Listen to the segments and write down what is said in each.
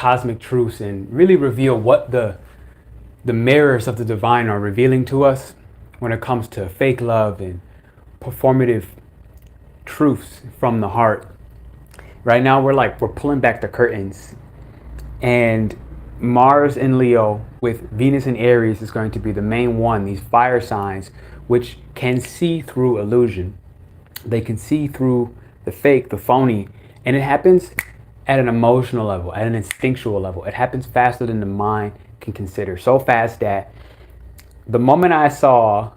cosmic truths and really reveal what the mirrors of the divine are revealing to us when it comes to fake love and performative truths from the heart. Right now we're pulling back the curtains, and Mars in Leo with Venus in Aries is going to be the main one, these fire signs which can see through illusion. They can see through the fake, the phony, and it happens at an emotional level, at an instinctual level. It happens faster than the mind can consider. So fast that the moment I saw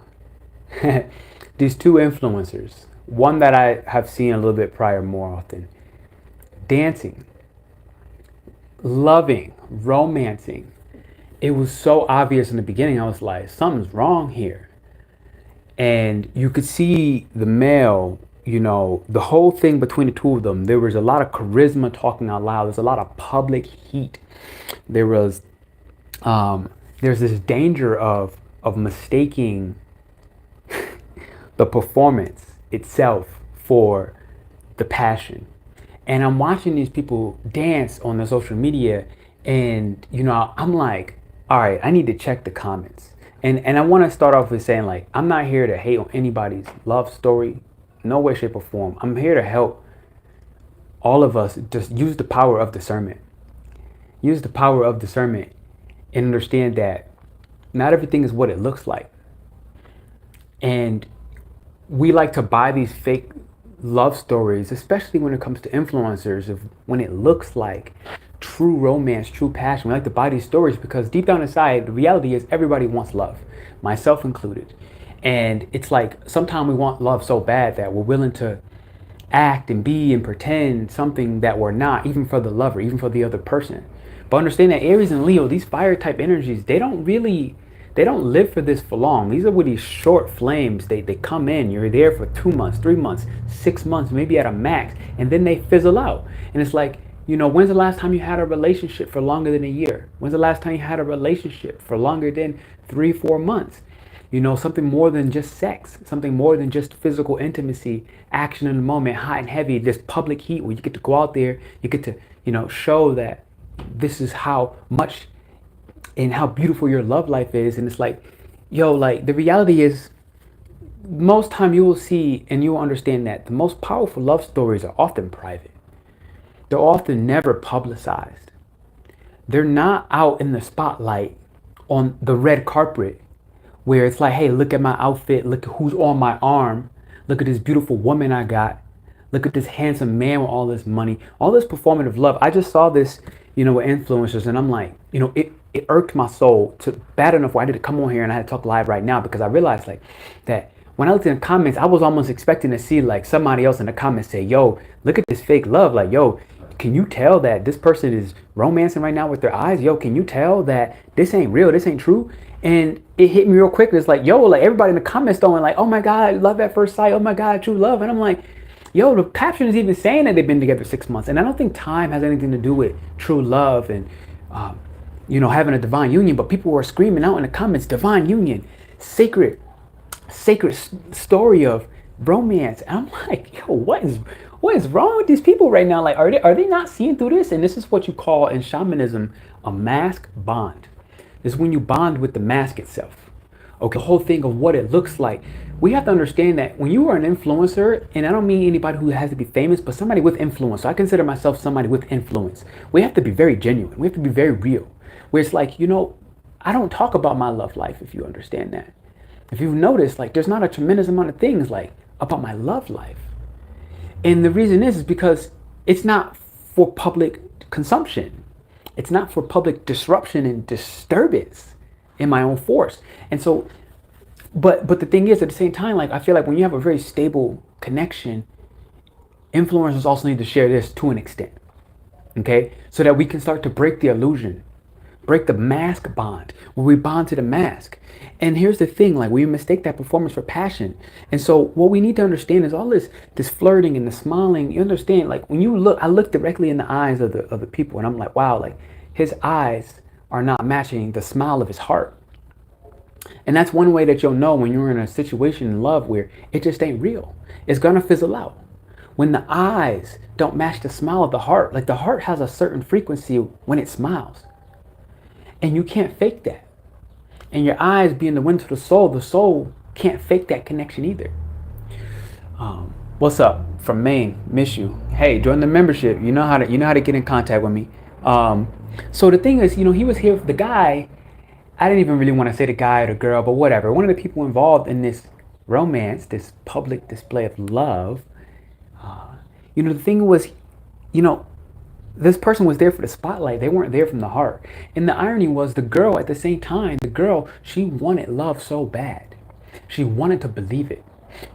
these two influencers, one that I have seen a little bit prior more often, dancing, loving, romancing, it was so obvious in the beginning. I was like, something's wrong here. And you could see the male, the whole thing between the two of them. There was a lot of charisma talking out loud. There's a lot of public heat. There's this danger of mistaking the performance itself for the passion. And I'm watching these people dance on the social media, and I'm like, all right, I need to check the comments. And I want to start off with saying, like, I'm not here to hate on anybody's love story, no way, shape, or form. I'm here to help all of us just use the power of discernment. Use the power of discernment and understand that not everything is what it looks like. And we like to buy these fake love stories, especially when it comes to influencers, of when it looks like true romance, true passion. We like to buy these stories because deep down inside, the reality is everybody wants love, myself included. And it's like sometimes we want love so bad that we're willing to act and be and pretend something that we're not, even for the lover, even for the other person. But understand that Aries and Leo, these fire type energies, they don't live for this for long. These are with these short flames. They come in, you're there for 2 months, 3 months, 6 months, maybe at a max, and then they fizzle out. And it's like, when's the last time you had a relationship for longer than a year? When's the last time you had a relationship for longer than 3-4 months? Something more than just sex, something more than just physical intimacy, action in the moment, hot and heavy, this public heat where you get to go out there, you get to, show that this is how much and how beautiful your love life is. And it's like, the reality is, most time you will see and you will understand that the most powerful love stories are often private. They're often never publicized. They're not out in the spotlight on the red carpet where it's like, hey, look at my outfit, look at who's on my arm, look at this beautiful woman I got, look at this handsome man with all this money, all this performative love. I just saw this, with influencers, and I'm like, it irked my soul to bad enough where I had to come on here and I had to talk live right now, because I realized that when I looked in the comments, I was almost expecting to see somebody else in the comments say, yo, look at this fake love. Like, yo, can you tell that this person is romancing right now with their eyes? Yo, can you tell that this ain't real? This ain't true? And it hit me real quick. It's like, yo, everybody in the comments throwing oh my God, love at first sight. Oh my God, true love. And I'm like, yo, the caption is even saying that they've been together 6 months. And I don't think time has anything to do with true love and, having a divine union. But people were screaming out in the comments, divine union, sacred story of romance. And I'm like, yo, what is wrong with these people right now? Like, are they not seeing through this? And this is what you call in shamanism a mask bond. This is when you bond with the mask itself. Okay, the whole thing of what it looks like. We have to understand that when you are an influencer, and I don't mean anybody who has to be famous, but somebody with influence. So I consider myself somebody with influence. We have to be very genuine. We have to be very real. Where it's like, I don't talk about my love life, if you understand that. If you've noticed, there's not a tremendous amount of things about my love life. And the reason is because it's not for public consumption. It's not for public disruption and disturbance in my own force. And so, but the thing is, at the same time, I feel like when you have a very stable connection, influencers also need to share this to an extent. Okay? So that we can start to break the illusion, break the mask bond, where we bond to the mask. And here's the thing, we mistake that performance for passion. And so what we need to understand is all this flirting and the smiling. You understand, when you look, I look directly in the eyes of the people, and I'm like, wow, his eyes are not matching the smile of his heart. And that's one way that you'll know when you're in a situation in love where it just ain't real. It's gonna fizzle out. When the eyes don't match the smile of the heart, like the heart has a certain frequency when it smiles. And you can't fake that. And your eyes being the window to the soul can't fake that connection either. What's up from Maine? Miss you. Hey, join the membership. You know how to get in contact with me. So the thing is, he was here. The guy, I didn't even really want to say the guy or the girl, but whatever. One of the people involved in this romance, this public display of love. The thing was, this person was there for the spotlight. They weren't there from the heart. And the irony was, the girl at the same time, she wanted love so bad. She wanted to believe it.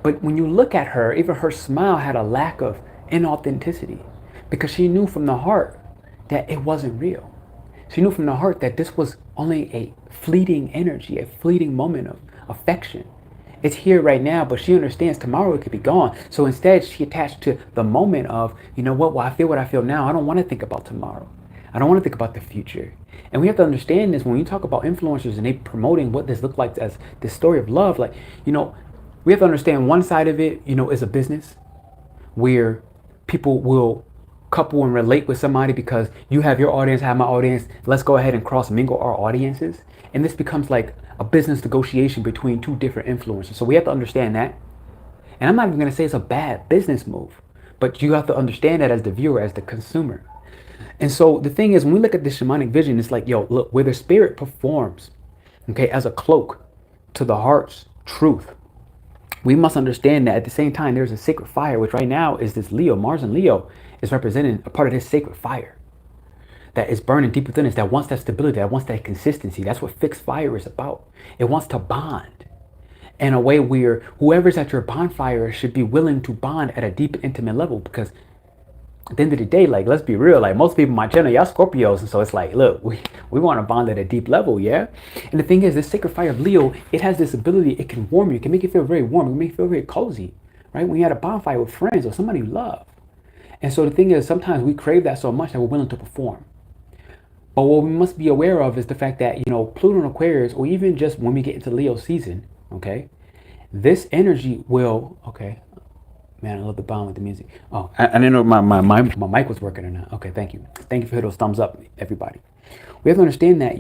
But when you look at her, even her smile had a lack of inauthenticity, because she knew from the heart that it wasn't real. She knew from the heart that this was only a fleeting energy, a fleeting moment of affection. It's here right now, but she understands tomorrow it could be gone. So instead, she attached to the moment of, well, I feel what I feel now. I don't want to think about tomorrow. I don't want to think about the future. And we have to understand this when we talk about influencers and they promoting what this looks like as this story of love. Like, we have to understand one side of it, is a business where people will couple and relate with somebody because you have your audience, I have my audience. Let's go ahead and cross mingle our audiences. And this becomes like a business negotiation between two different influencers. So we have to understand that. And I'm not even going to say it's a bad business move, but you have to understand that as the viewer, as the consumer. And so the thing is, when we look at the shamanic vision, it's like, look, where the spirit performs, as a cloak to the heart's truth, we must understand that at the same time, there's a sacred fire, which right now is this Leo. Mars and Leo is representing a part of this sacred fire that is burning deep within us, that wants that stability, that wants that consistency. That's what fixed fire is about. It wants to bond in a way where whoever's at your bonfire should be willing to bond at a deep and intimate level, because at the end of the day, like, let's be real, like most people in my channel, y'all Scorpios, and so it's like, look, we want to bond at a deep level, yeah? And the thing is, this sacred fire of Leo, it has this ability, it can warm you, it can make you feel very warm, it can make you feel very cozy, right? When you're at a bonfire with friends or somebody you love. And so the thing is, sometimes we crave that so much that we're willing to perform. But what we must be aware of is the fact that, Pluto and Aquarius, or even just when we get into Leo season, this energy will, man, I love the bond with the music. Oh, I didn't know my mic was working or not. Okay, thank you. Thank you for those thumbs up, everybody. We have to understand that,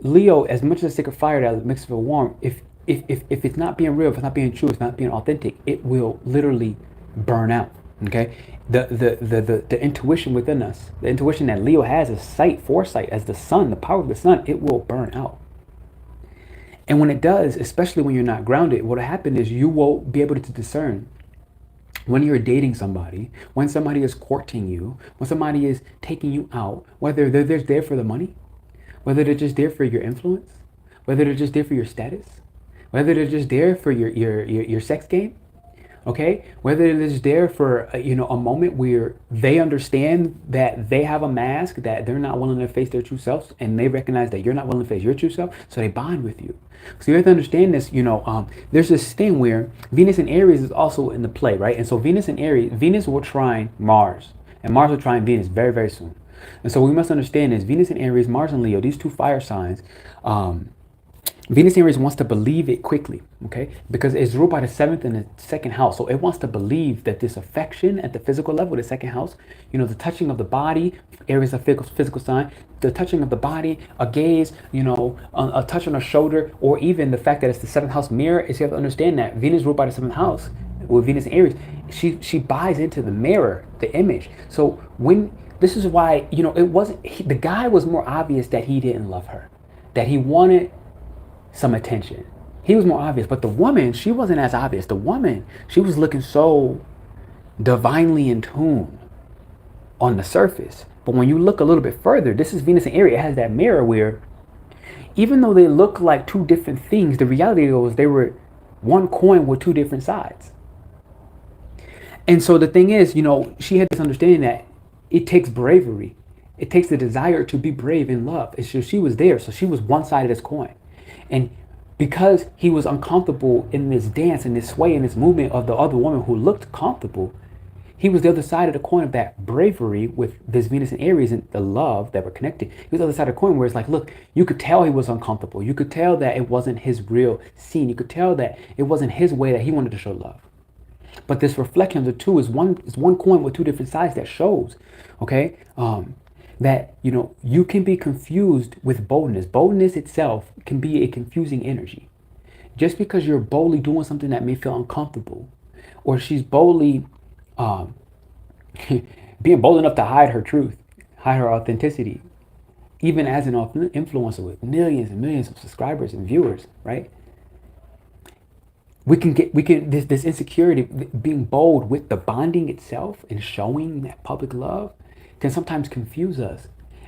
Leo, as much as a sacred fire that makes it feel warm, if it's not being real, if it's not being true, it's not being authentic, it will literally burn out. The intuition within us, the intuition that Leo has is foresight, as the sun, the power of the sun, it will burn out. And when it does, especially when you're not grounded, what will happen is you will be able to discern when you're dating somebody, when somebody is courting you, when somebody is taking you out, whether they're there for the money, whether they're just there for your influence, whether they're just there for your status, whether they're just there for your sex game, whether they're just there for a moment where they understand that they have a mask, that they're not willing to face their true selves, and they recognize that you're not willing to face your true self, so they bond with you. So you have to understand this. There's this thing where Venus and Aries is also in the play, right? And so Venus and Aries, Venus will trine Mars, and Mars will trine Venus very, very soon. And so we must understand this: Venus and Aries, Mars and Leo, these two fire signs. Venus and Aries wants to believe it quickly, because it's ruled by the 7th and the 2nd house. So it wants to believe that this affection at the physical level, the 2nd house, the touching of the body, Aries is a physical sign, the touching of the body, a gaze, a touch on a shoulder, or even the fact that it's the 7th house mirror, is you have to understand that Venus ruled by the 7th house, with Venus and Aries, she buys into the mirror, the image. So this is why, it wasn't, the guy was more obvious that he didn't love her, that he wanted some attention. He was more obvious, but the woman, she wasn't as obvious. The woman, she was looking so divinely in tune on the surface. But when you look a little bit further, this is Venus and Aries. It has that mirror where, even though they look like two different things, the reality was they were one coin with two different sides. And so the thing is, she had this understanding that it takes bravery. It takes the desire to be brave in love. And so she was there. So she was one side of this coin. And because he was uncomfortable in this dance and this sway and this movement of the other woman who looked comfortable, he was the other side of the coin of that bravery with this Venus and Aries and the love that were connected. He was the other side of the coin where it's like, look, you could tell he was uncomfortable. You could tell that it wasn't his real scene. You could tell that it wasn't his way that he wanted to show love. But this reflection of the two is one coin with two different sides that shows, okay, that you can be confused with boldness. Boldness itself can be a confusing energy. Just because you're boldly doing something that may feel uncomfortable, or she's boldly um, being bold enough to hide her truth, hide her authenticity, even as an influencer with millions and millions of subscribers and viewers, right? We can this insecurity, being bold with the bonding itself and showing that public love can sometimes confuse us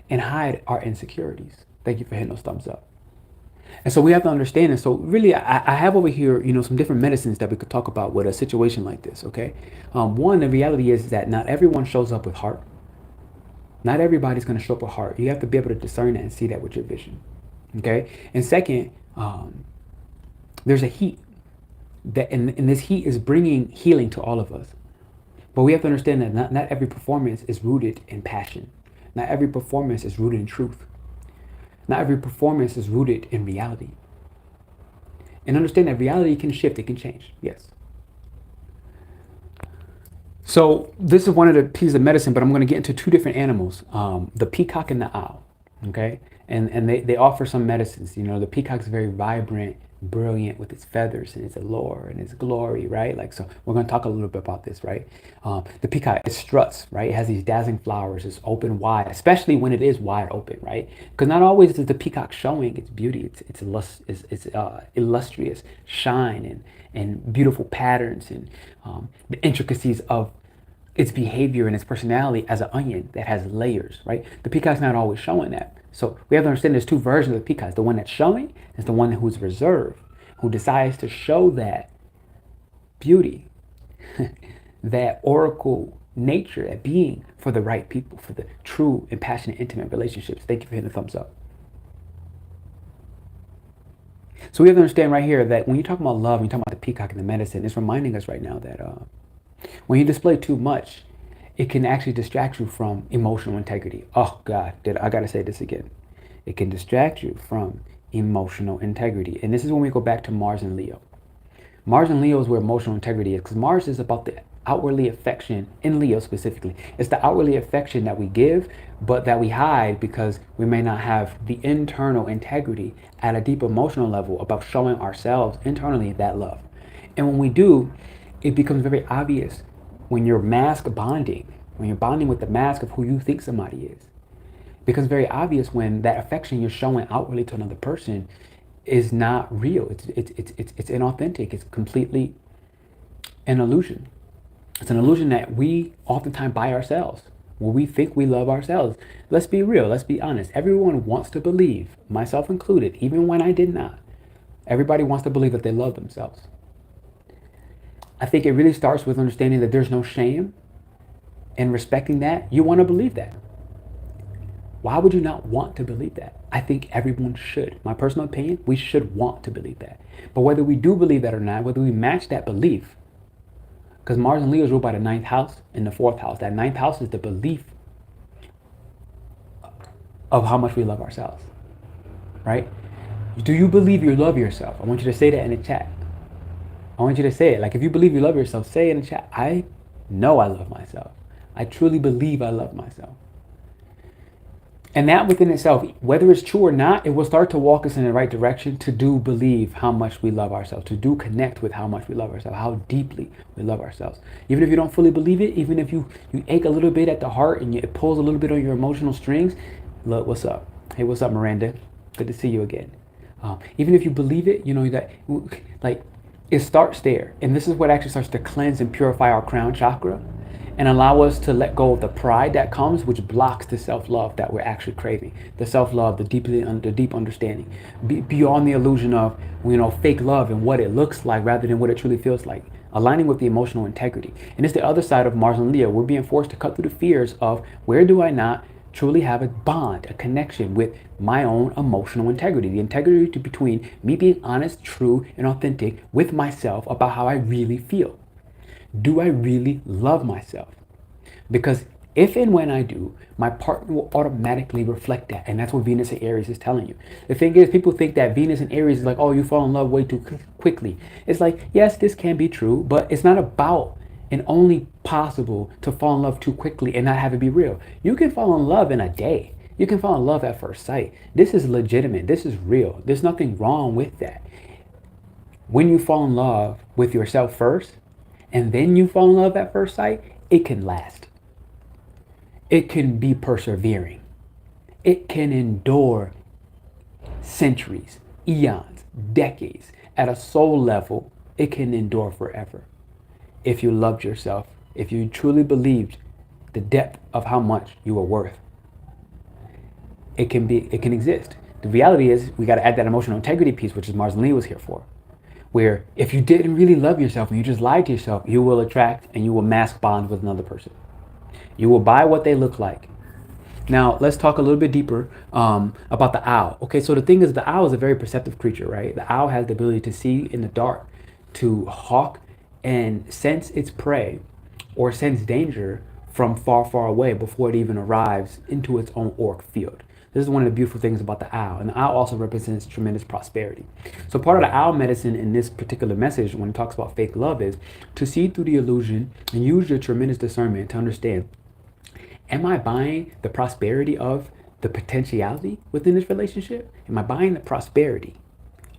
and hide our insecurities. Thank you for hitting those thumbs up. And so we have to understand. And so really, I have over here, some different medicines that we could talk about with a situation like this. Okay, one, the reality is that not everyone shows up with heart. Not everybody's going to show up with heart. You have to be able to discern that and see that with your vision. Okay, and second, there's a heat and this heat is bringing healing to all of us. But we have to understand that not every performance is rooted in passion. Not every performance is rooted in truth. Not every performance is rooted in reality. And understand that reality can shift, it can change. Yes. So this is one of the pieces of medicine, but I'm going to get into two different animals, the peacock and the owl. Okay, and they offer some medicines. The peacock's very vibrant, brilliant with its feathers and its allure and its glory, right? Like, so we're going to talk a little bit about this, right? The peacock, it struts, right? It has these dazzling flowers. It's open wide, especially when it is wide open, right? Because not always is the peacock showing its beauty. It's illustrious shine and beautiful patterns and the intricacies of its behavior and its personality as an onion that has layers, right? The peacock's not always showing that. So we have to understand there's two versions of the peacock. The one that's showing is the one who's reserved, who decides to show that beauty, that oracle nature, that being for the right people, for the true and passionate, intimate relationships. Thank you for hitting the thumbs up. So we have to understand right here that when you talk about love, when you talk about the peacock and the medicine, it's reminding us right now that when you display too much, it can actually distract you from emotional integrity. Oh God, I gotta say this again. It can distract you from emotional integrity. And this is when we go back to Mars and Leo. Mars and Leo is where emotional integrity is, because Mars is about the outwardly affection, in Leo specifically. It's the outwardly affection that we give, but that we hide because we may not have the internal integrity at a deep emotional level about showing ourselves internally that love. And when we do, it becomes very obvious when you're mask bonding, when you're bonding with the mask of who you think somebody is. It becomes very obvious when that affection you're showing outwardly to another person is not real. It's inauthentic. It's completely an illusion. It's an illusion that we oftentimes buy ourselves when we think we love ourselves. Let's be real. Let's be honest. Everyone wants to believe, myself included, even when I did not. Everybody wants to believe that they love themselves. I think it really starts with understanding that there's no shame in respecting that. You want to believe that. Why would you not want to believe that? I think everyone should. My personal opinion, we should want to believe that. But whether we do believe that or not, whether we match that belief, because Mars and Leo is ruled by the ninth house and the fourth house. That ninth house is the belief of how much we love ourselves, right? Do you believe you love yourself? I want you to say that in the chat. I want you to say it. Like, if you believe you love yourself, say it in the chat. I know I love myself. I truly believe I love myself. And that within itself, whether it's true or not, it will start to walk us in the right direction to do believe how much we love ourselves, to do connect with how much we love ourselves, how deeply we love ourselves. Even if you don't fully believe it, even if you ache a little bit at the heart and it pulls a little bit on your emotional strings, look, what's up? Hey, what's up, Miranda? Good to see you again. Even if you believe it, that, like, it starts there. And this is what actually starts to cleanse and purify our crown chakra and allow us to let go of the pride that comes, which blocks the self-love that we're actually craving. The self-love, the deep understanding, beyond the illusion of, fake love and what it looks like rather than what it truly feels like. Aligning with the emotional integrity. And it's the other side of Mars and Leo. We're being forced to cut through the fears of, where do I not truly have a bond, a connection with my own emotional integrity, the integrity between me being honest, true, and authentic with myself about how I really feel. Do I really love myself? Because If and when I do, my partner will automatically reflect that. And that's what Venus and Aries is telling you. The thing is, people think that Venus and Aries is like, oh, you fall in love way too quickly. It's like, yes, this can be true, but it's not about and only possible to fall in love too quickly and not have it be real. You can fall in love in a day. You can fall in love at first sight. This is legitimate. This is real. There's nothing wrong with that. When you fall in love with yourself first, and then you fall in love at first sight, it can last. It can be persevering. It can endure centuries, eons, decades. At a soul level, it can endure forever. If you loved yourself, if you truly believed the depth of how much you are worth, it can exist. The reality is we got to add that emotional integrity piece, which is Mars and Leo was here for. Where if you didn't really love yourself and you just lied to yourself, you will attract and you will mask bond with another person. You will buy what they look like. Now, let's talk a little bit deeper about the owl. Okay, so the thing is, the owl is a very perceptive creature, right? The owl has the ability to see in the dark, to hawk and sense its prey or sense danger from far, far away before it even arrives into its own auric field. This is one of the beautiful things about the owl. And the owl also represents tremendous prosperity. So part of the owl medicine in this particular message, when it talks about fake love, is to see through the illusion and use your tremendous discernment to understand, am I buying the prosperity of the potentiality within this relationship? Am I buying the prosperity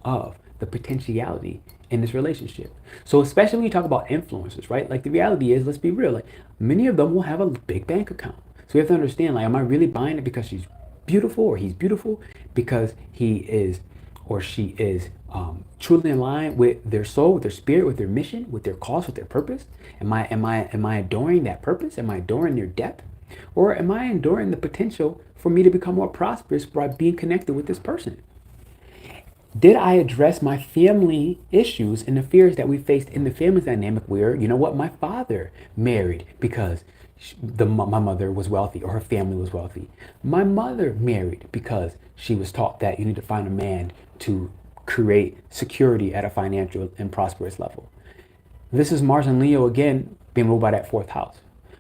of the potentiality in this relationship? So especially when you talk about influencers, right? Like the reality is, let's be real, like many of them will have a big bank account. So we have to understand, like, am I really buying it because she's beautiful or he's beautiful, because he is or she is truly in line with their soul, with their spirit, with their mission, with their cause, with their purpose? Am I adoring that purpose? Am I adoring their depth? Or am I enduring the potential for me to become more prosperous by being connected with this person? Did I address my family issues and the fears that we faced in the family dynamic where, you know what, my father married because my mother was wealthy or her family was wealthy. My mother married because she was taught that you need to find a man to create security at a financial and prosperous level. This is Mars and Leo again being ruled by that fourth house,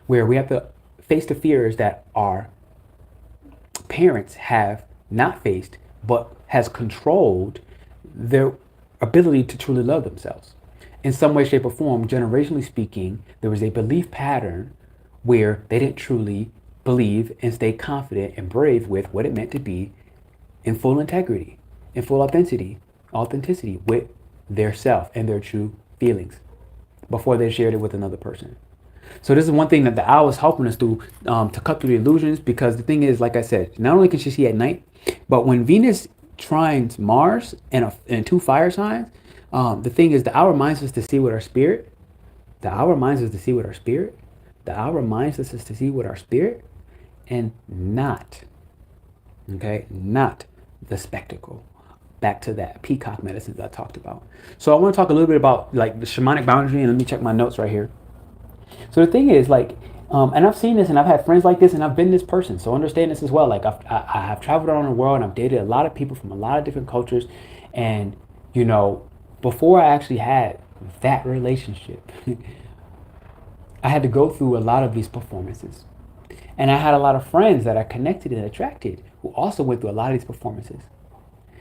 where we have to face the fears that our parents have not faced, but has controlled their ability to truly love themselves. In some way, shape, or form, generationally speaking, there was a belief pattern where they didn't truly believe and stay confident and brave with what it meant to be in full integrity, in full authenticity with their self and their true feelings before they shared it with another person. So this is one thing that the owl is helping us do, to cut through the illusions, because the thing is, like I said, not only can she see at night, but when Venus trines Mars and two fire signs, the thing is, the owl reminds us to see with our spirit. The owl reminds us to see with our spirit. The owl reminds us to see with our spirit and not the spectacle. Back to that peacock medicine that I talked about. So I want to talk a little bit about like the shamanic boundary, and let me check my notes right here. So the thing is, like, and I've seen this and I've had friends like this and I've been this person. So understand this as well. Like I have traveled around the world and I've dated a lot of people from a lot of different cultures. And, you know, before I actually had that relationship, I had to go through a lot of these performances. And I had a lot of friends that I connected and attracted who also went through a lot of these performances.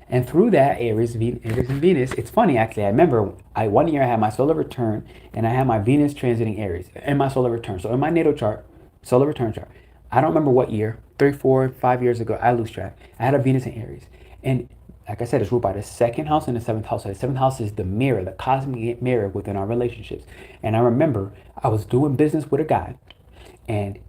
And through that, Aries and Venus, it's funny actually. I remember one year I had my solar return and I had my Venus transiting Aries in my solar return. So in my natal chart, solar return chart, I don't remember what year, 3, 4, 5 years ago, I lose track. I had a Venus in Aries. And like I said, it's ruled by the second house and the seventh house. So the seventh house is the mirror, the cosmic mirror within our relationships. And I remember I was doing business with a guy and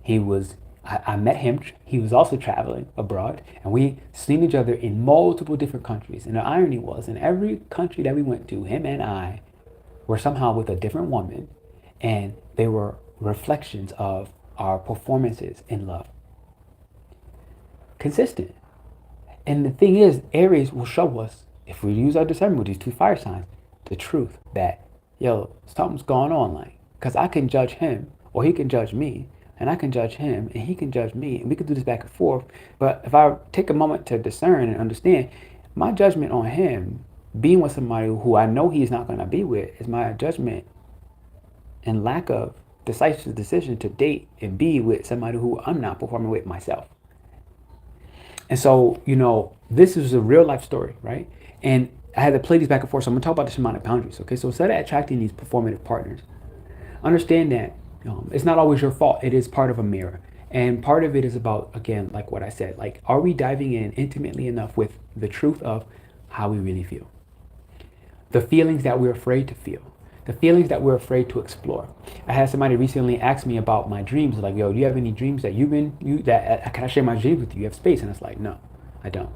I met him. He was also traveling abroad, and we seen each other in multiple different countries. And the irony was, in every country that we went to, him and I were somehow with a different woman, and they were reflections of our performances in love. Consistent. And the thing is, Aries will show us, if we use our discernment with these two fire signs, the truth that, yo, something's going on, like, because I can judge him, or he can judge me, and I can judge him and he can judge me, and we can do this back and forth. But if I take a moment to discern and understand, my judgment on him being with somebody who I know he's not going to be with is my judgment and lack of decisive decision to date and be with somebody who I'm not performing with myself. And so, this is a real life story, right? And I had to play these back and forth. So I'm gonna talk about the shamanic boundaries. Okay, so instead of attracting these performative partners, understand that it's not always your fault. It is part of a mirror. And part of it is about, again, like what I said, like, are we diving in intimately enough with the truth of how we really feel? The feelings that we're afraid to feel, the feelings that we're afraid to explore. I had somebody recently ask me about my dreams. Like, yo, do you have any dreams that can I share my dreams with you? You have space? And it's like, no, I don't.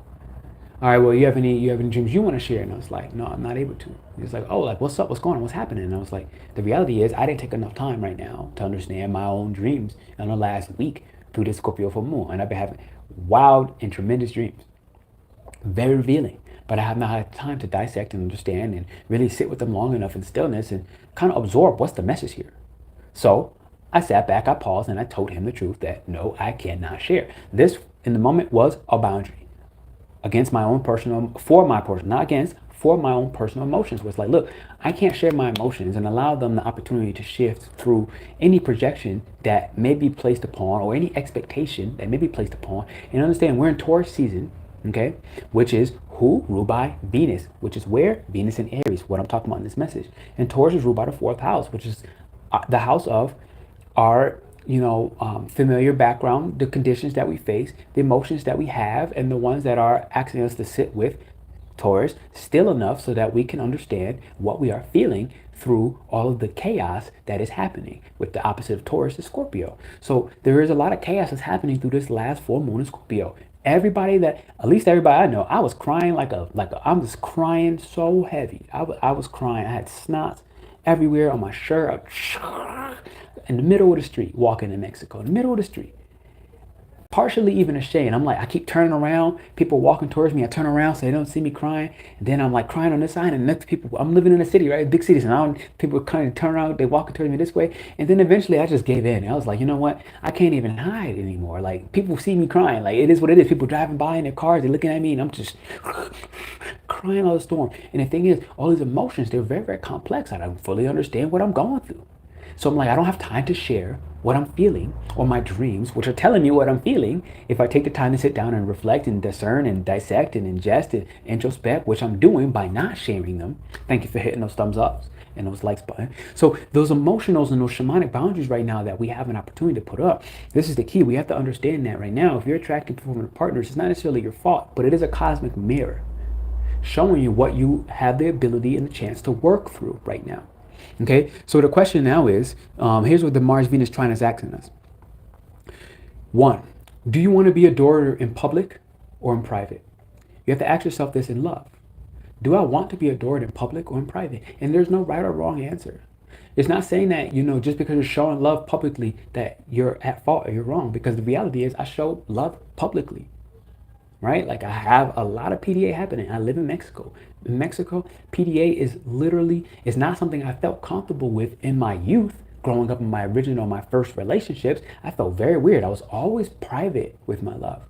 All right, well, you have any dreams you want to share? And I was like, no, I'm not able to. He's like, oh, like, what's up? What's going on? What's happening? And I was like, the reality is I didn't take enough time right now to understand my own dreams in the last week through this Scorpio full moon. And I've been having wild and tremendous dreams, very revealing. But I have not had time to dissect and understand and really sit with them long enough in stillness and kind of absorb what's the message here. So I sat back, I paused, and I told him the truth that no, I cannot share. This, in the moment, was a boundary against my own personal, for my personal, not against, for my own personal emotions. Was like, look, I can't share my emotions and allow them the opportunity to shift through any projection that may be placed upon or any expectation that may be placed upon. And understand we're in Taurus season, okay, which is who? Ruled by Venus, which is where? Venus in Aries, what I'm talking about in this message. And Taurus is ruled by the fourth house, which is the house of our familiar background, the conditions that we face, the emotions that we have, and the ones that are asking us to sit with Taurus still enough so that we can understand what we are feeling through all of the chaos that is happening. With the opposite of Taurus is Scorpio. So there is a lot of chaos that's happening through this last full moon in Scorpio. At least everybody I know, I was crying I'm just crying so heavy. I was crying. I had snots everywhere on my shirt. In the middle of the street, walking in Mexico, in the middle of the street, partially even ashamed. I'm like, I keep turning around, people walking towards me, I turn around so they don't see me crying, and then I'm like crying on this side, and next people, I'm living in a city, right, big cities, and people kind of turn around, they walking towards me this way, and then eventually I just gave in. I was like, you know what, I can't even hide anymore. Like, people see me crying, like, it is what it is. People driving by in their cars, they're looking at me, and I'm just crying all the storm. And the thing is, all these emotions, they're very, very complex. I don't fully understand what I'm going through. So I'm like, I don't have time to share what I'm feeling or my dreams, which are telling me what I'm feeling, if I take the time to sit down and reflect and discern and dissect and ingest and introspect, which I'm doing by not sharing them. Thank you for hitting those thumbs ups and those likes button. So those emotionals and those shamanic boundaries right now that we have an opportunity to put up, this is the key. We have to understand that right now, if you're attracting performative partners, it's not necessarily your fault, but it is a cosmic mirror showing you what you have the ability and the chance to work through right now. Okay, so the question now is, here's what the Mars-Venus trine is asking us. 1, do you want to be adored in public or in private? You have to ask yourself this in love. Do I want to be adored in public or in private? And there's no right or wrong answer. It's not saying that, just because you're showing love publicly that you're at fault or you're wrong, because the reality is I show love publicly. Right? Like, I have a lot of PDA happening. I live in Mexico. In Mexico, PDA is not something I felt comfortable with in my youth. Growing up in my first relationships, I felt very weird. I was always private with my love.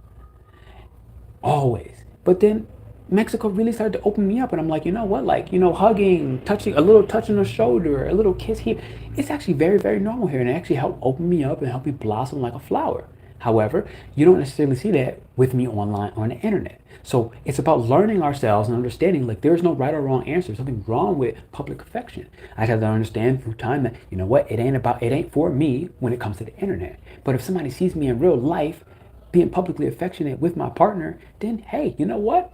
Always. But then Mexico really started to open me up, and I'm like, you know what? Like, hugging, touching, a little touch on the shoulder, a little kiss here. It's actually very, very normal here, and it actually helped open me up and help me blossom like a flower. However, you don't necessarily see that with me online on the internet. So it's about learning ourselves and understanding, like, there's no right or wrong answer. There's something wrong with public affection. I have to understand through time that, it ain't for me when it comes to the internet. But if somebody sees me in real life being publicly affectionate with my partner, then hey, you know what?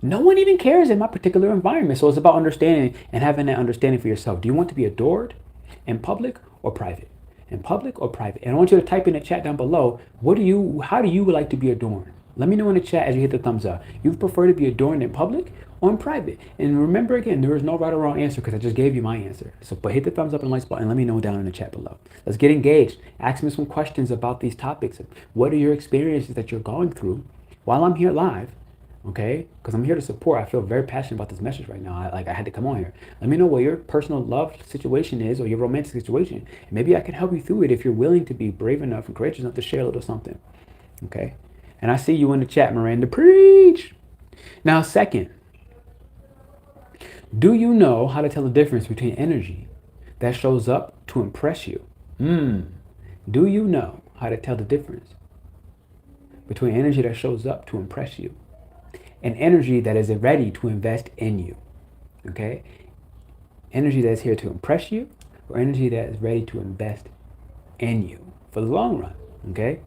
No one even cares in my particular environment. So it's about understanding and having that understanding for yourself. Do you want to be adored in public or private? In public or private? And I want you to type in the chat down below, how do you like to be adorned? Let me know in the chat as you hit the thumbs up. You prefer to be adorned in public or in private? And remember, again, there is no right or wrong answer because I just gave you my answer. But hit the thumbs up and likes button and let me know down in the chat below. Let's get engaged. Ask me some questions about these topics. What are your experiences that you're going through while I'm here live? Okay, because I'm here to support. I feel very passionate about this message right now. I had to come on here. Let me know what your personal love situation is or your romantic situation. And maybe I can help you through it if you're willing to be brave enough and courageous enough to share a little something. Okay, and I see you in the chat, Miranda. Preach. Now, second, do you know how to tell the difference between energy that shows up to impress you Do you know how to tell the difference between energy that shows up to impress you and energy that is ready to invest in you? Okay? Energy that's here to impress you or energy that is ready to invest in you for the long run. Okay?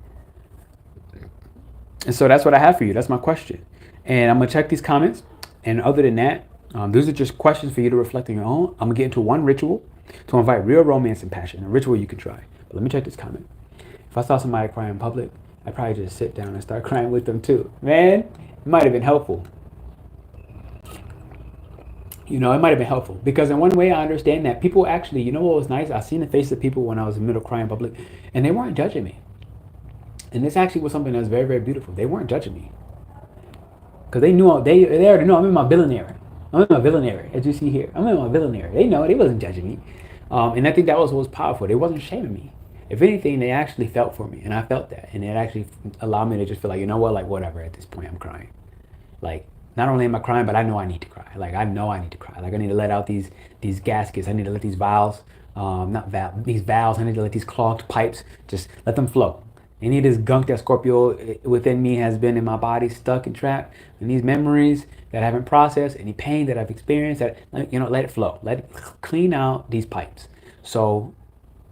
And so that's what I have for you. That's my question. And I'm going to check these comments. And other than that, these are just questions for you to reflect on your own. I'm going to get into one ritual to invite real romance and passion. A ritual you can try. But let me check this comment. If I saw somebody cry in public, I'd probably just sit down and start crying with them too. Man, it might have been helpful. You know, it might have been helpful. Because in one way, I understand that people actually, you know what was nice? I seen the faces of people when I was in the middle of crying in public, and they weren't judging me. And this actually was something that was very, very beautiful. They weren't judging me. Because they knew, they already know I'm in my villain area. I'm in my villain area, as you see here. I'm in my villain area. They know, they wasn't judging me. And I think that was what was powerful. They wasn't shaming me. If anything, they actually felt for me. And I felt that. And it actually allowed me to just feel like, you know what, like whatever, at this point I'm crying. Like, not only am I crying, but I know I need to cry. Like, I know I need to cry. Like, I need to let out these gaskets. I need to let these vials, these valves, I need to let these clogged pipes, just let them flow. Any of this gunk that Scorpio within me has been in my body, stuck and trapped, and these memories that I haven't processed, any pain that I've experienced, that, you know, let it flow. Let it clean out these pipes. So,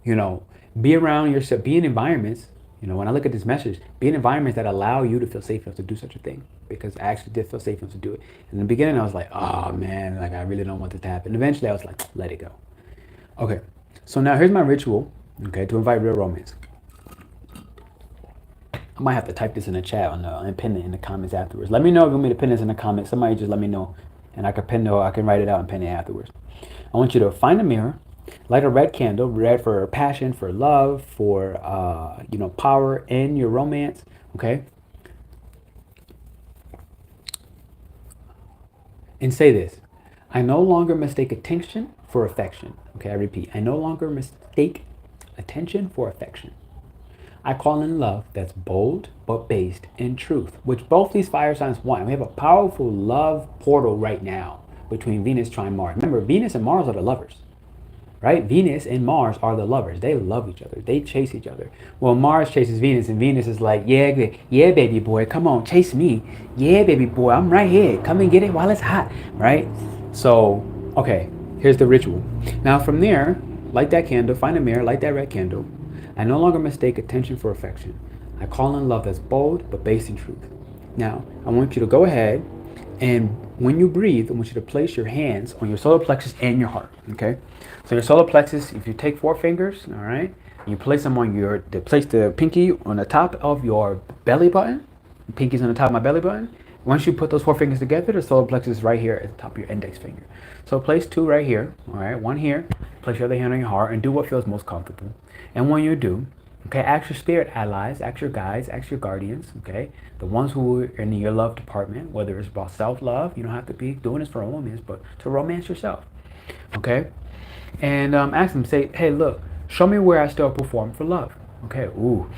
you know, be around yourself, be in environments. You know, when I look at this message, be in environments that allow you to feel safe enough to do such a thing. Because I actually did feel safe enough to do it. In the beginning, I was like, oh man, like I really don't want this to happen. Eventually, I was like, let it go. Okay, so now here's my ritual, okay, to invite real romance. I might have to type this in the chat and pin it in the comments afterwards. Let me know if you want me to pin this in the comments. Somebody just let me know, and I can write it out and pin it afterwards. I want you to find a mirror, light a red candle, red for passion, for love, for you know, power in your romance. Okay. And say this: I no longer mistake attention for affection. Okay, I repeat: I no longer mistake attention for affection. I call in love that's bold but based in truth, which both these fire signs want. We have a powerful love portal right now between Venus, Trine, Mars. Remember, Venus and Mars are the lovers, right? Venus and Mars are the lovers. They love each other. They chase each other. Well, Mars chases Venus, and Venus is like, yeah, baby boy, come on, chase me. Yeah, baby boy, I'm right here. Come and get it while it's hot, right? So, okay, here's the ritual. Now from there, light that candle, find a mirror, light that red candle. I no longer mistake attention for affection. I call in love that's bold but based in truth. Now, I want you to go ahead, and when you breathe, I want you to place your hands on your solar plexus and your heart, okay? So your solar plexus, if you take 4 fingers, all right, you place them on place the pinky on the top of your belly button. The pinky's on the top of my belly button. Once you put those 4 fingers together, the solar plexus is right here at the top of your index finger. So place 2 right here, all right, 1 here. Place your other hand on your heart and do what feels most comfortable. And when you do, okay, ask your spirit allies, ask your guides, ask your guardians, okay, the ones who are in your love department, whether it's about self-love, you don't have to be doing this for romance, but to romance yourself, okay? And ask them, say, hey, look, show me where I still perform for love, okay? Ooh,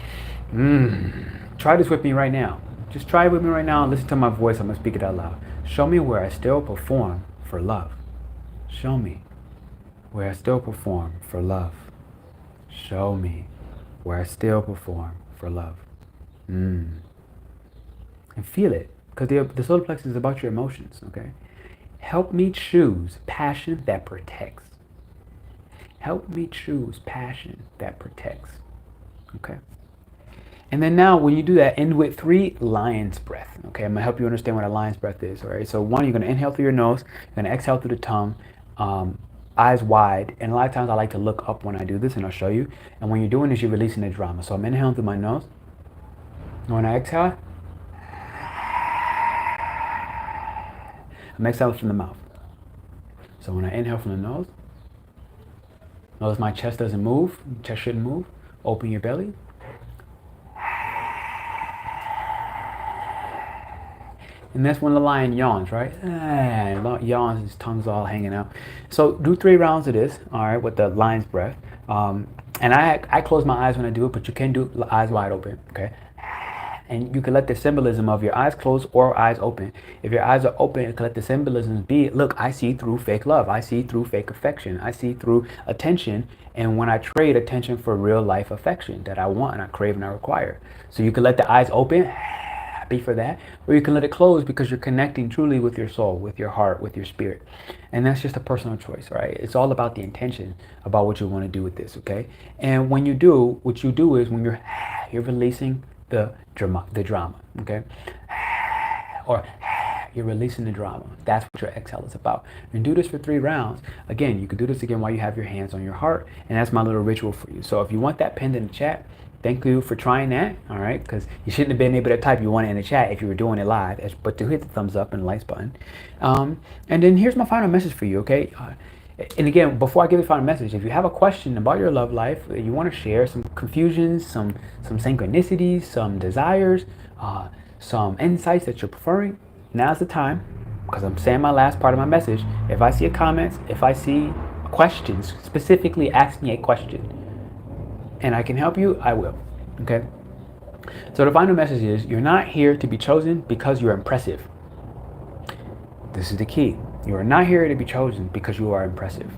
try this with me right now. Just try it with me right now and listen to my voice. I'm going to speak it out loud. Show me where I still perform for love. Show me where I still perform for love. Show me where I still perform for love. And feel it, because the solar plexus is about your emotions, okay? Help me choose passion that protects. Help me choose passion that protects, okay? And then now, when you do that, end with 3 lion's breath, okay? I'm gonna help you understand what a lion's breath is, all right? So 1, you're gonna inhale through your nose, you're gonna exhale through the tongue, eyes wide, and a lot of times I like to look up when I do this, and I'll show you. And when you're doing this, you're releasing the drama. So I'm inhaling through my nose. And when I exhale, I'm exhaling from the mouth. So when I inhale from the nose, notice my chest doesn't move. Chest shouldn't move. Open your belly. And that's when the lion yawns, right? Yawns, his tongue's all hanging out. So do 3 rounds of this, all right, with the lion's breath. And I close my eyes when I do it, but you can do it eyes wide open, okay? And you can let the symbolism of your eyes closed or eyes open. If your eyes are open, you can let the symbolisms be, look, I see through fake love. I see through fake affection. I see through attention. And when I trade attention for real life affection that I want and I crave and I require. So you can let the eyes open, happy for that, or you can let it close because you're connecting truly with your soul, with your heart, with your spirit. And that's just a personal choice, right? It's all about the intention about what you want to do with this, okay? And when you do, what you do is when you're releasing the drama, okay? Or you're releasing the drama. That's what your exhale is about. You do this for 3 rounds. Again, you can do this again while you have your hands on your heart, and that's my little ritual for you. So if you want that pinned in the chat, thank you for trying that, all right? Because you shouldn't have been able to type you want it in the chat if you were doing it live, but to hit the thumbs up and likes button. And then here's my final message for you, okay? And again, before I give you a final message, if you have a question about your love life, you want to share some confusions, some synchronicities, some desires, some insights that you're preferring, now's the time, because I'm saying my last part of my message. If I see a comment, if I see questions, specifically ask me a question, and I can help you, I will, okay? So the final message is, you're not here to be chosen because you're impressive. This is the key. You are not here to be chosen because you are impressive.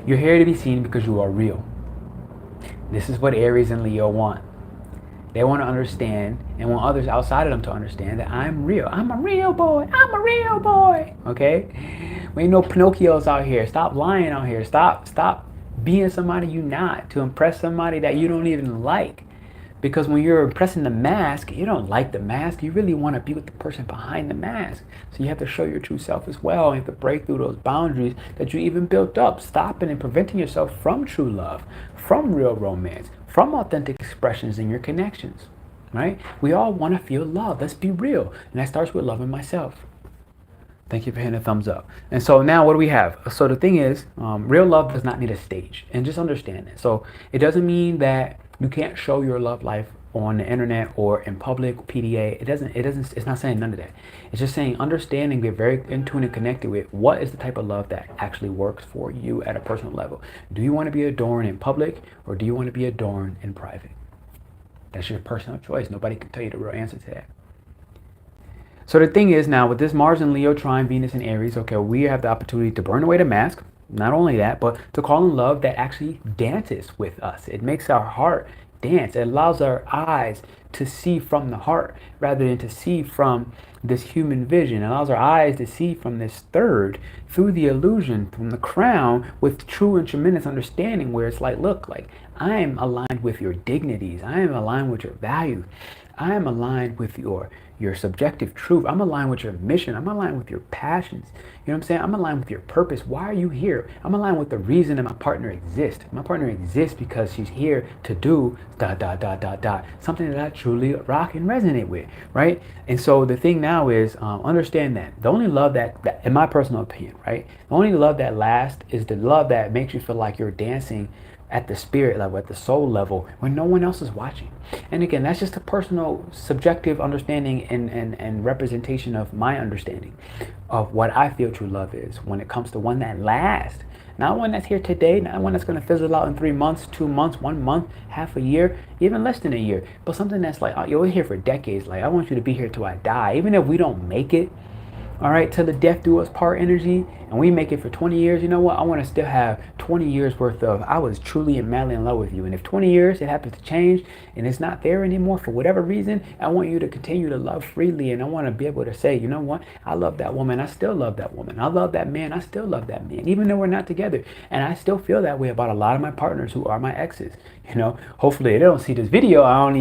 You're here to be seen because you are real. This is what Aries and Leo want. They want to understand and want others outside of them to understand that I'm real. I'm a real boy. I'm a real boy. Okay? We ain't no Pinocchios out here. Stop lying out here. Stop being somebody you're not to impress somebody that you don't even like. Because when you're impressing the mask, you don't like the mask. You really want to be with the person behind the mask. So you have to show your true self as well. You have to break through those boundaries that you even built up, stopping and preventing yourself from true love, from real romance, from authentic expressions in your connections, right? We all want to feel love. Let's be real. And that starts with loving myself. Thank you for hitting a thumbs up. And so now what do we have? So the thing is, real love does not need a stage. And just understand it. So it doesn't mean that you can't show your love life on the internet or in public, PDA. It's not saying none of that. It's just saying understand and get very in tune and connected with what is the type of love that actually works for you at a personal level. Do you want to be adorned in public, or do you want to be adorned in private? That's your personal choice. Nobody can tell you the real answer to that. So the thing is, now with this Mars and Leo, Trine, Venus and Aries, okay, we have the opportunity to burn away the mask. Not only that, but to call in love that actually dances with us. It makes our heart dance. It allows our eyes to see from the heart rather than to see from this human vision. It allows our eyes to see from this third, through the illusion, from the crown, with true and tremendous understanding, where it's like, look, like I am aligned with your dignities. I am aligned with your value. I am aligned with your subjective truth. I'm aligned with your mission. I'm aligned with your passions. You know what I'm saying? I'm aligned with your purpose. Why are you here? I'm aligned with the reason that my partner exists. My partner exists because she's here to do ... something that I truly rock and resonate with, right? And so the thing now is, understand that the only love that, in my personal opinion, right? The only love that lasts is the love that makes you feel like you're dancing at the spirit level, at the soul level, when no one else is watching. And again, that's just a personal, subjective understanding and representation of my understanding of what I feel true love is when it comes to one that lasts. Not one that's here today, not one that's going to fizzle out in 3 months, 2 months, 1 month, half a year, even less than a year. But something that's like, oh, you're here for decades. Like, I want you to be here till I die. Even if we don't make it, all right, till the death do us part energy, and we make it for 20 years, you know what? I want to still have 20 years worth of, I was truly and madly in love with you. And if 20 years, it happens to change, and it's not there anymore for whatever reason, I want you to continue to love freely. And I want to be able to say, you know what? I love that woman. I still love that woman. I love that man. I still love that man, even though we're not together. And I still feel that way about a lot of my partners who are my exes. You know, hopefully they don't see this video. I'm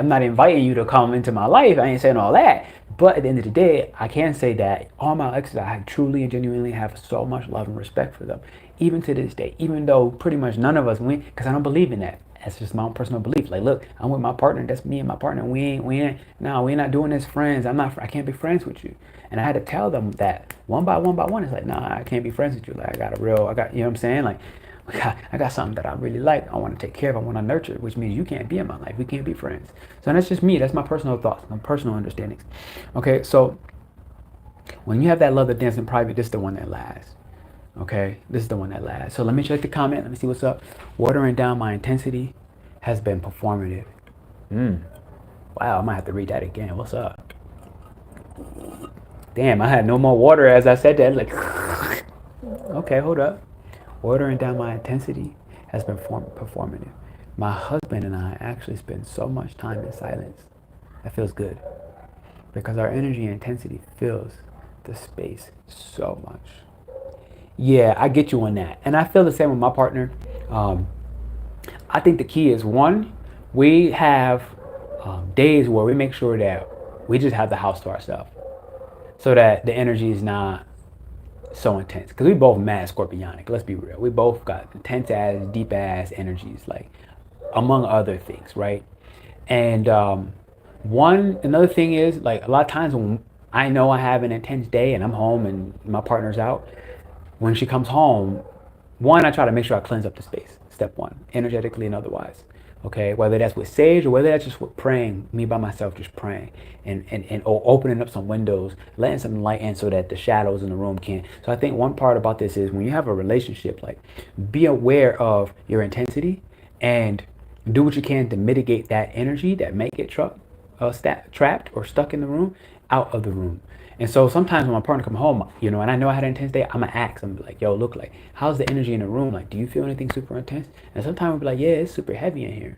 not inviting you to come into my life. I ain't saying all that. But at the end of the day, I can say that all my exes, I truly and genuinely have so much love and respect for them, even to this day, even though pretty much none of us win, because I don't believe in that. That's just my own personal belief. Like, look, I'm with my partner. That's me and my partner. We're not doing this friends. I can't be friends with you. And I had to tell them that one by one. It's like, nah, I can't be friends with you. Like, you know what I'm saying? Like, I got something that I really like. I want to take care of. I want to nurture, which means you can't be in my life. We can't be friends. So that's just me. That's my personal thoughts, my personal understandings. Okay, so when you have that love that dances in private, this is the one that lasts. Okay, this is the one that lasts. So let me check the comment. Let me see what's up. Watering down my intensity has been performative. Wow, I might have to read that again. What's up? Damn, I had no more water as I said that. Like, okay, hold up. Watering down my intensity has been performative. My husband and I actually spend so much time in silence. That feels good because our energy and intensity fills the space so much. Yeah, I get you on that. And I feel the same with my partner. Um, I think the key is one, we have days where we make sure that we just have the house to ourselves so that the energy is not so intense. Because we both mad scorpionic, let's be real. We both got intense ass, deep ass energies, like among other things, right? And another thing is like a lot of times when I know I have an intense day and I'm home and my partner's out, when she comes home, one, I try to make sure I cleanse up the space. Step one, energetically and otherwise. Okay, whether that's with sage or whether that's just with praying, me by myself just praying and opening up some windows, letting some light in so that the shadows in the room can. So I think one part about this is when you have a relationship, like be aware of your intensity and do what you can to mitigate that energy that may get trapped or stuck in the room out of the room. And so sometimes when my partner come home, and I know I had an intense day, I'm gonna ask them like, "Yo, look, like, how's the energy in the room? Like, do you feel anything super intense?" And sometimes I'll be like, "Yeah, it's super heavy in here."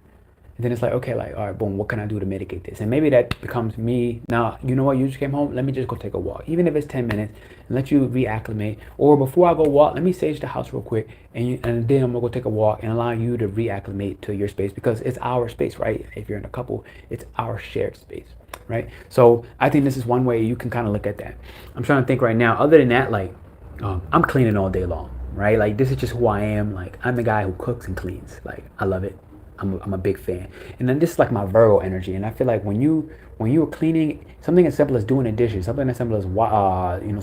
And then it's like, okay, like, all right, boom, what can I do to mitigate this? And maybe that becomes me. Now, you know what? You just came home. Let me just go take a walk, even if it's 10 minutes, and let you reacclimate. Or before I go walk, let me sage the house real quick, and then I'm gonna go take a walk and allow you to reacclimate to your space because it's our space, right? If you're in a couple, it's our shared space, right? So I think this is one way you can kind of look at that. I'm trying to think right now. Other than that, like, I'm cleaning all day long, right? Like this is just who I am. Like I'm the guy who cooks and cleans. Like I love it. I'm a big fan. And then this is like my Virgo energy. And I feel like when you are cleaning, something as simple as doing the dishes, something as simple as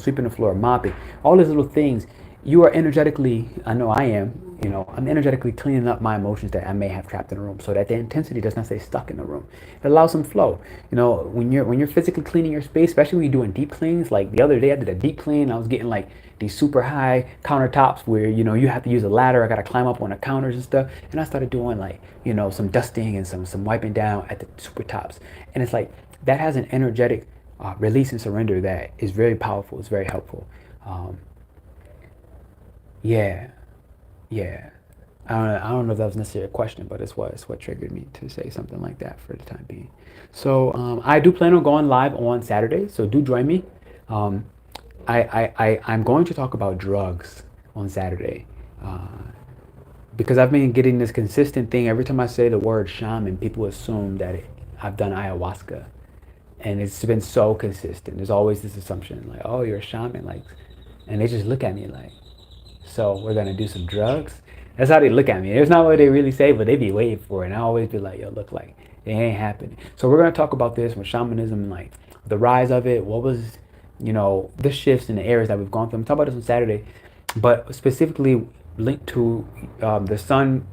sweeping the floor, mopping, all these little things, you are energetically, I know I am, I'm energetically cleaning up my emotions that I may have trapped in the room so that the intensity does not stay stuck in the room. It allows some flow. When you're physically cleaning your space, especially when you're doing deep cleans, like the other day I did a deep clean, I was getting like these super high countertops where, you have to use a ladder. I got to climb up on the counters and stuff. And I started doing like, some dusting and some wiping down at the super tops. And it's like, that has an energetic release and surrender that is very powerful. It's very helpful. Um, yeah, yeah. I don't know if that was necessarily a question, but it's what triggered me to say something like that for the time being. So I do plan on going live on Saturday, so do join me. Um, I'm going to talk about drugs on Saturday uh, because I've been getting this consistent thing. Every time I say the word shaman, people assume that I've done ayahuasca, and it's been so consistent. There's always this assumption like, "Oh, you're a shaman," like, and they just look at me like, "So we're gonna do some drugs?" That's how they look at me. It's not what they really say, but they be waiting for it. And I always be like, "Yo, look, like it ain't happening." So we're gonna talk about this with shamanism and like the rise of it. What was, the shifts in the areas that we've gone through. I'm talking about this on Saturday, but specifically linked to the Sun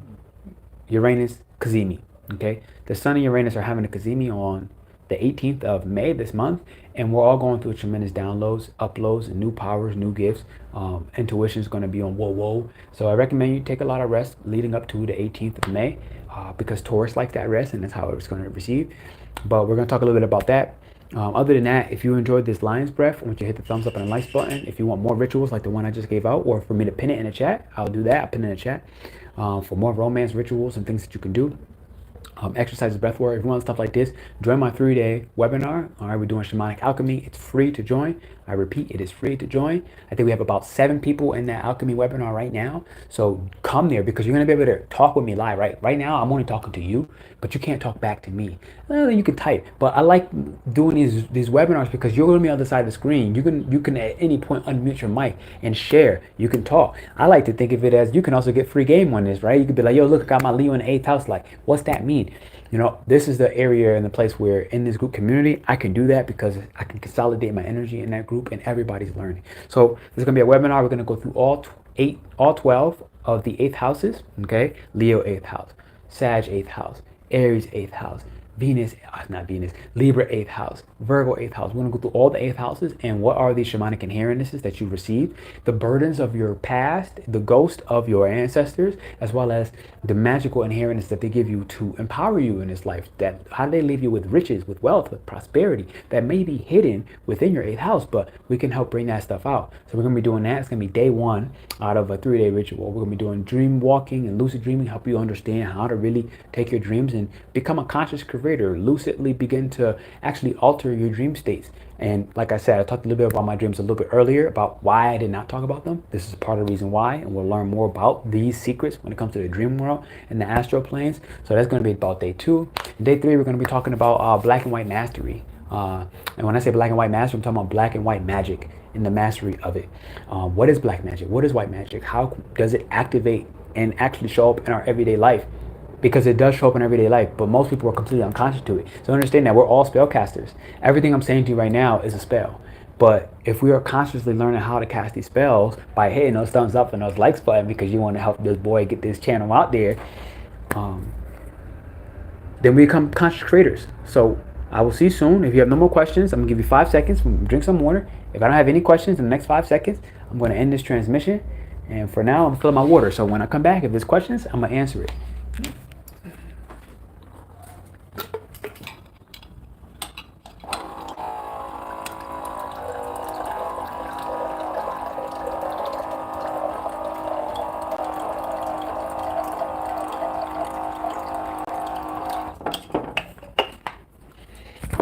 Uranus Kazemi. Okay, the Sun and Uranus are having a Kazemi on the 18th of May this month, and we're all going through tremendous downloads, uploads, and new powers, new gifts. Intuition is going to be on whoa whoa. So I recommend you take a lot of rest leading up to the 18th of May because Taurus likes that rest, and that's how it's going to receive. But we're going to talk a little bit about that. Other than that, if you enjoyed this lion's breath, I want you to hit the thumbs up and the likes button. If you want more rituals like the one I just gave out, or for me to pin it in the chat, I'll do that. I'll pin it in the chat for more romance rituals and things that you can do. Exercises, breathwork, if you want stuff like this, join my 3-day webinar. All right, we're doing shamanic alchemy. It's free to join. I repeat, it is free to join. I think we have about 7 people in that alchemy webinar right now. So come there because you're gonna be able to talk with me live. Right now, I'm only talking to you, but you can't talk back to me. Well, you can type, but I like doing these webinars because you're gonna be on the other side of the screen. You can at any point unmute your mic and share. You can talk. I like to think of it as you can also get free game on this, right? You could be like, "Yo, look, I got my Leo in the 8th house." Like, what's that mean? This is the area and the place where in this group community, I can do that because I can consolidate my energy in that group and everybody's learning. So there's going to be a webinar. We're going to go through all 12 of the 8th houses, okay? Leo 8th house, Sag 8th house, Aries 8th house, Venus, not Venus, Libra 8th house, Virgo 8th house. We're going to go through all the 8th houses and what are these shamanic inheritances that you received, the burdens of your past, the ghost of your ancestors, as well as the magical inheritance that they give you to empower you in this life. That how do they leave you with riches, with wealth, with prosperity that may be hidden within your 8th house, but we can help bring that stuff out. So we're going to be doing that. It's going to be day 1 out of a 3-day ritual. We're going to be doing dream walking and lucid dreaming, help you understand how to really take your dreams and become a conscious creator, lucidly begin to actually alter your dream states. And like I said, I talked a little bit about my dreams a little bit earlier about why I did not talk about them. This is part of the reason why, and we'll learn more about these secrets when it comes to the dream world and the astral planes. So that's going to be about day 2. Day 3, we're going to be talking about black and white mastery. And when I say black and white mastery, I'm talking about black and white magic and the mastery of it. What is black magic? What is white magic? How does it activate and actually show up in our everyday life? Because it does show up in everyday life, but most people are completely unconscious to it. So understand that we're all spellcasters. Everything I'm saying to you right now is a spell. But if we are consciously learning how to cast these spells by hitting those thumbs up and those likes button because you want to help this boy get this channel out there, then we become conscious creators. So I will see you soon. If you have no more questions, I'm gonna give you 5 seconds. Drink some water. If I don't have any questions in the next 5 seconds, I'm gonna end this transmission. And for now, I'm filling my water. So when I come back, if there's questions, I'm gonna answer it.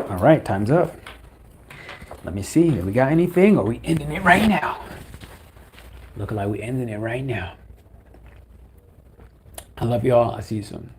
All right, time's up. Let me see. Have we got anything? Or are we ending it right now? Looking like we ending it right now. I love y'all. I'll see you soon.